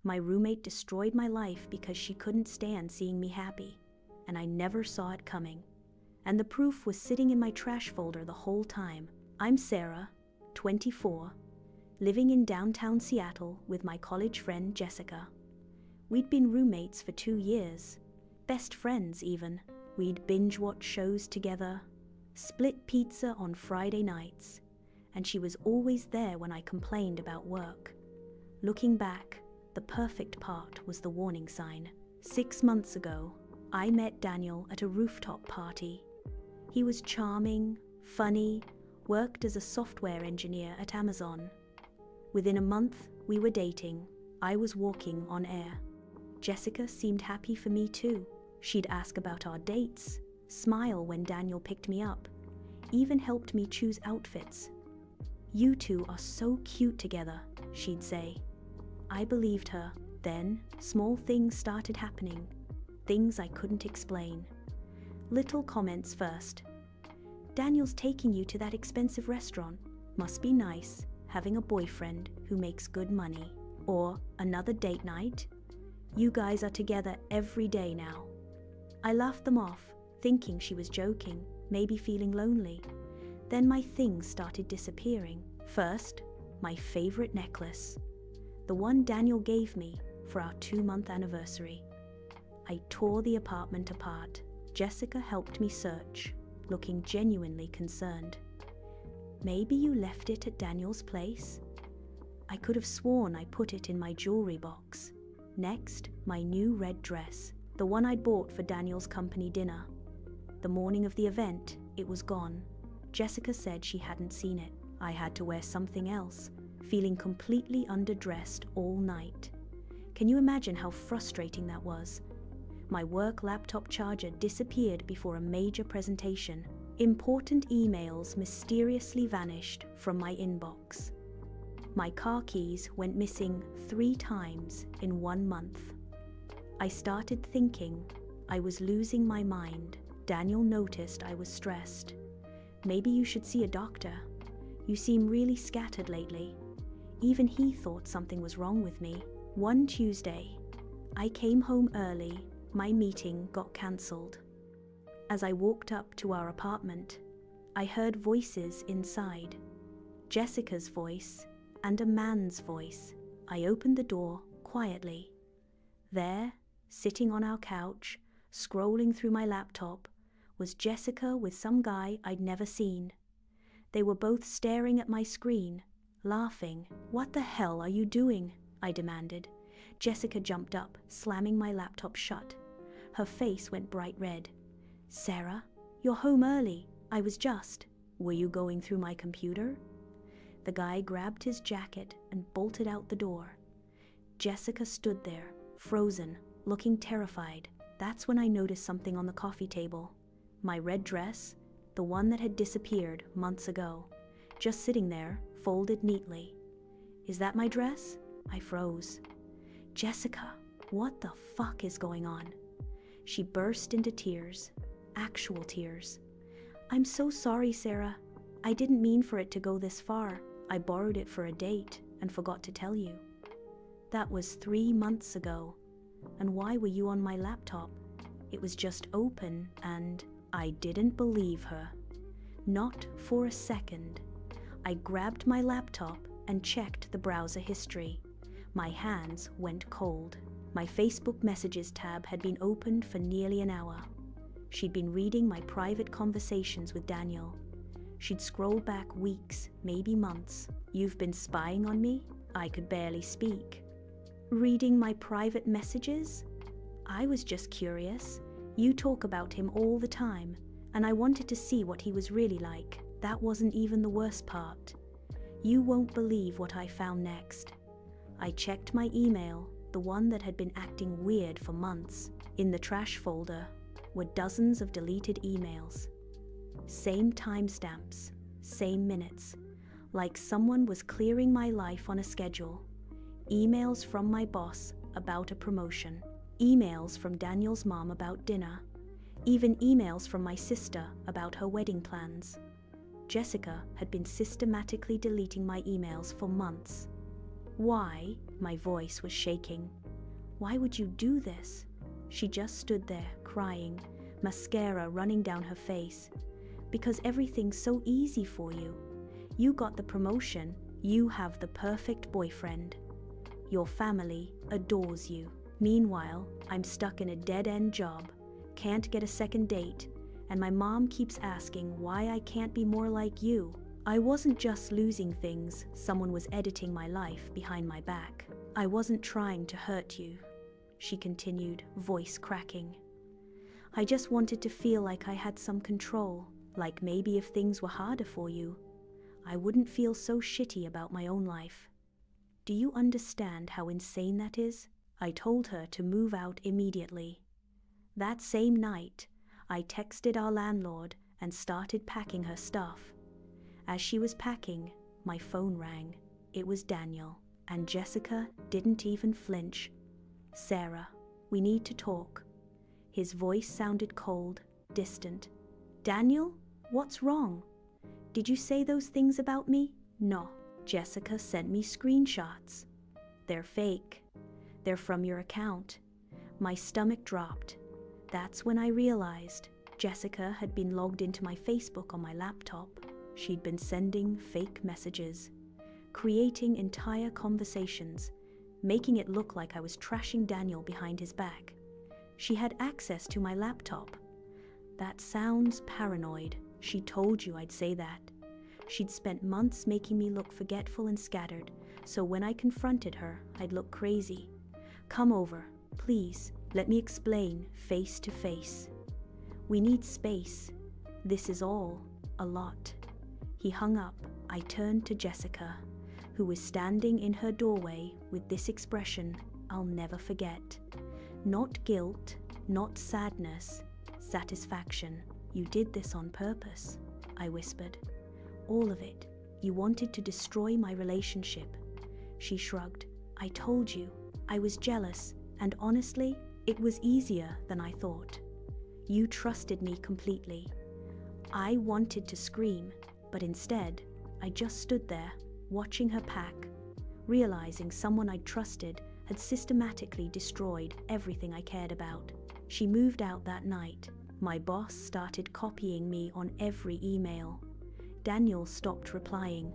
My roommate destroyed my life because she couldn't stand seeing me happy, and I never saw it coming. And the proof was sitting in my trash folder the whole time. I'm Sarah, 24, living in downtown Seattle with my college friend Jessica. We'd been roommates for 2 years, best friends even. We'd binge-watch shows together, split pizza on Friday nights, and she was always there when I complained about work. Looking back, the perfect part was the warning sign. 6 months ago, I met Daniel at a rooftop party. He was charming, funny, worked as a software engineer at Amazon. Within a month, we were dating. I was walking on air. Jessica seemed happy for me too. She'd ask about our dates, smile when Daniel picked me up, even helped me choose outfits. "You two are so cute together," she'd say. I believed her. Then, small things started happening. Things I couldn't explain. Little comments first. "Daniel's taking you to that expensive restaurant. Must be nice, having a boyfriend who makes good money." Or, "Another date night? You guys are together every day now." I laughed them off, thinking she was joking, maybe feeling lonely. Then my things started disappearing. First, my favorite necklace. The one Daniel gave me for our 2-month anniversary. I tore the apartment apart. Jessica helped me search, looking genuinely concerned. "Maybe you left it at Daniel's place?" I could have sworn I put it in my jewelry box. Next, my new red dress, the one I'd bought for Daniel's company dinner. The morning of the event, it was gone. Jessica said she hadn't seen it. I had to wear something else, feeling completely underdressed all night. Can you imagine how frustrating that was? My work laptop charger disappeared before a major presentation. Important emails mysteriously vanished from my inbox. My car keys went missing 3 times in 1 month. I started thinking I was losing my mind. Daniel noticed I was stressed. "Maybe you should see a doctor. You seem really scattered lately." Even he thought something was wrong with me. One Tuesday, I came home early. My meeting got cancelled. As I walked up to our apartment, I heard voices inside. Jessica's voice and a man's voice. I opened the door quietly. There, sitting on our couch, scrolling through my laptop, was Jessica with some guy I'd never seen. They were both staring at my screen, laughing. "What the hell are you doing?" I demanded. Jessica jumped up, slamming my laptop shut. Her face went bright red. "Sarah, you're home early. I was just. Were you going through my computer?" The guy grabbed his jacket and bolted out the door. Jessica stood there, frozen, looking terrified. That's when I noticed something on the coffee table. My red dress, the one that had disappeared months ago, just sitting there, folded neatly. "Is that my dress?" I froze. "Jessica, what the fuck is going on?" She burst into tears, actual tears. "I'm so sorry, Sarah. I didn't mean for it to go this far. I borrowed it for a date and forgot to tell you." "That was 3 months ago. And why were you on my laptop?" "It was just open and..." I didn't believe her. Not for a second. I grabbed my laptop and checked the browser history. My hands went cold. My Facebook messages tab had been opened for nearly an hour. She'd been reading my private conversations with Daniel. She'd scrolled back weeks, maybe months. "You've been spying on me?" I could barely speak. "Reading my private messages?" "I was just curious. You talk about him all the time, and I wanted to see what he was really like." That wasn't even the worst part. You won't believe what I found next. I checked my email, the one that had been acting weird for months. In the trash folder were dozens of deleted emails. Same timestamps, same minutes, like someone was clearing my life on a schedule. Emails from my boss about a promotion. Emails from Daniel's mom about dinner. Even emails from my sister about her wedding plans. Jessica had been systematically deleting my emails for months. Why? My voice was shaking. Why would you do this? She just stood there, crying, mascara running down her face. Because everything's so easy for you. You got the promotion, you have the perfect boyfriend. Your family adores you. Meanwhile, I'm stuck in a dead-end job, can't get a second date, and my mom keeps asking why I can't be more like you. I wasn't just losing things, someone was editing my life behind my back. I wasn't trying to hurt you, she continued, voice cracking. I just wanted to feel like I had some control, like maybe if things were harder for you, I wouldn't feel so shitty about my own life. Do you understand how insane that is? I told her to move out immediately. That same night, I texted our landlord and started packing her stuff. As she was packing, my phone rang. It was Daniel, and Jessica didn't even flinch. Sarah, we need to talk. His voice sounded cold, distant. Daniel, what's wrong? Did you say those things about me? No. Jessica sent me screenshots. They're fake. They're from your account. My stomach dropped. That's when I realized Jessica had been logged into my Facebook on my laptop. She'd been sending fake messages, creating entire conversations, making it look like I was trashing Daniel behind his back. She had access to my laptop. That sounds paranoid. She told you I'd say that. She'd spent months making me look forgetful and scattered, so when I confronted her, I'd look crazy. Come over, please. Let me explain face to face. We need space. This is all a lot. He hung up. I turned to Jessica, who was standing in her doorway with this expression I'll never forget. Not guilt, not sadness, satisfaction. You did this on purpose, I whispered. All of it. You wanted to destroy my relationship. She shrugged. I told you. I was jealous, and honestly, it was easier than I thought. You trusted me completely. I wanted to scream, but instead, I just stood there, watching her pack, realizing someone I'd trusted had systematically destroyed everything I cared about. She moved out that night. My boss started copying me on every email. Daniel stopped replying.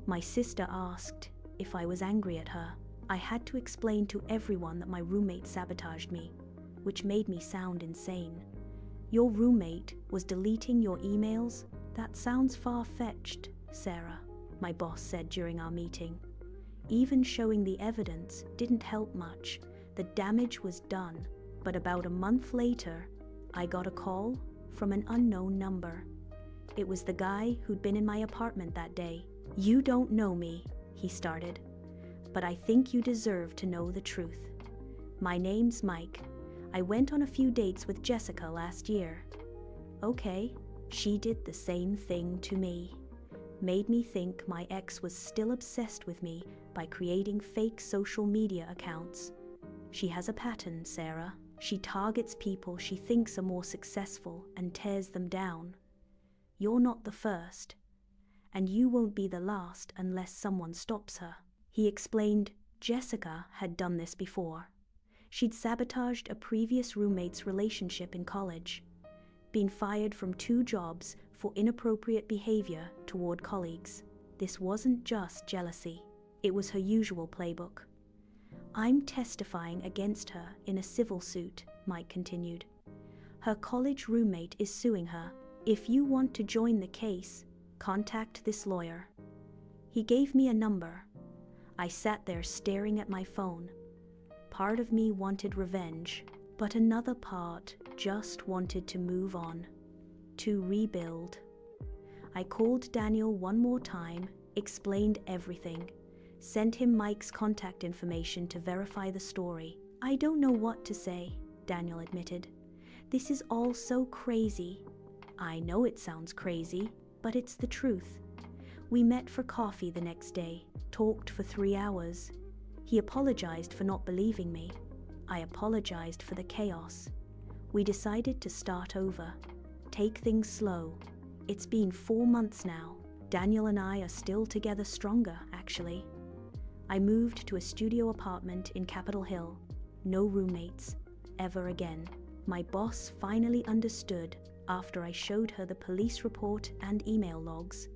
My sister asked if I was angry at her. I had to explain to everyone that my roommate sabotaged me, which made me sound insane. Your roommate was deleting your emails? That sounds far-fetched, Sarah, my boss said during our meeting. Even showing the evidence didn't help much. The damage was done. But about a month later, I got a call from an unknown number. It was the guy who'd been in my apartment that day. You don't know me, he started, but I think you deserve to know the truth. My name's Mike. I went on a few dates with Jessica last year. Okay, she did the same thing to me. Made me think my ex was still obsessed with me by creating fake social media accounts. She has a pattern, Sarah. She targets people she thinks are more successful and tears them down. You're not the first, and you won't be the last unless someone stops her. He explained Jessica had done this before. She'd sabotaged a previous roommate's relationship in college, been fired from 2 jobs for inappropriate behavior toward colleagues. This wasn't just jealousy, it was her usual playbook. I'm testifying against her in a civil suit, Mike continued. Her college roommate is suing her. If you want to join the case, contact this lawyer. He gave me a number. I sat there staring at my phone. Part of me wanted revenge, but another part just wanted to move on, to rebuild. I called Daniel one more time, explained everything, sent him Mike's contact information to verify the story. I don't know what to say, Daniel admitted. This is all so crazy. I know it sounds crazy, but it's the truth. We met for coffee the next day, talked for 3 hours. He apologized for not believing me. I apologized for the chaos. We decided to start over, take things slow. It's been 4 months now. Daniel and I are still together stronger, actually. I moved to a studio apartment in Capitol Hill. No roommates, ever again. My boss finally understood after I showed her the police report and email logs.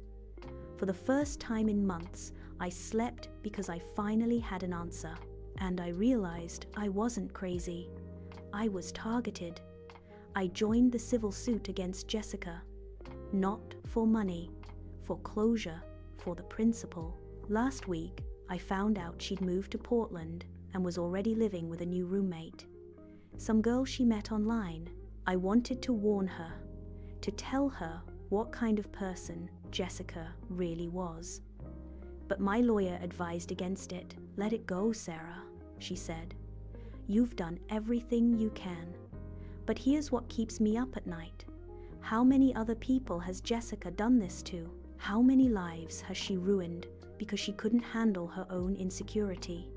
For the first time in months, I slept because I finally had an answer. And I realized I wasn't crazy. I was targeted. I joined the civil suit against Jessica. Not for money, for closure, for the principal. Last week, I found out she'd moved to Portland and was already living with a new roommate. Some girl she met online. I wanted to warn her, to tell her what kind of person Jessica really was. But my lawyer advised against it. Let it go, Sarah, she said. You've done everything you can. But here's what keeps me up at night. How many other people has Jessica done this to? How many lives has she ruined because she couldn't handle her own insecurity?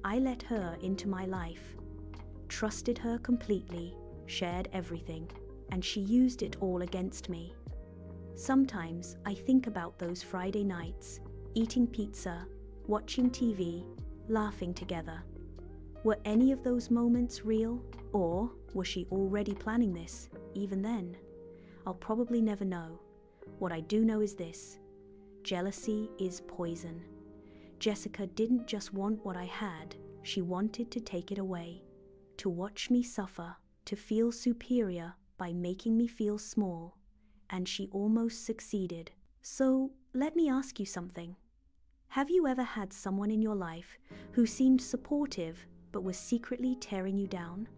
I let her into my life, trusted her completely, shared everything, and she used it all against me. Sometimes I think about those Friday nights, eating pizza, watching TV, laughing together. Were any of those moments real? Or was she already planning this, even then? I'll probably never know. What I do know is this: jealousy is poison. Jessica didn't just want what I had, she wanted to take it away. To watch me suffer, to feel superior by making me feel small. And she almost succeeded. So, let me ask you something. Have you ever had someone in your life who seemed supportive but was secretly tearing you down?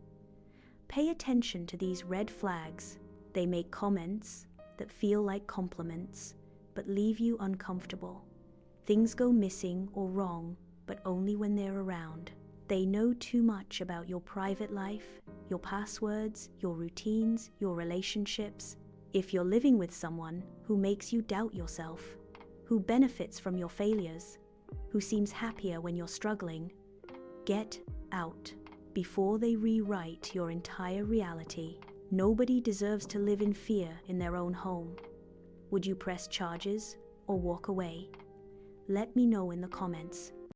Pay attention to these red flags. They make comments that feel like compliments, but leave you uncomfortable. Things go missing or wrong, but only when they're around. They know too much about your private life, your passwords, your routines, your relationships. If you're living with someone who makes you doubt yourself, who benefits from your failures, who seems happier when you're struggling, get out before they rewrite your entire reality. Nobody deserves to live in fear in their own home. Would you press charges or walk away? Let me know in the comments.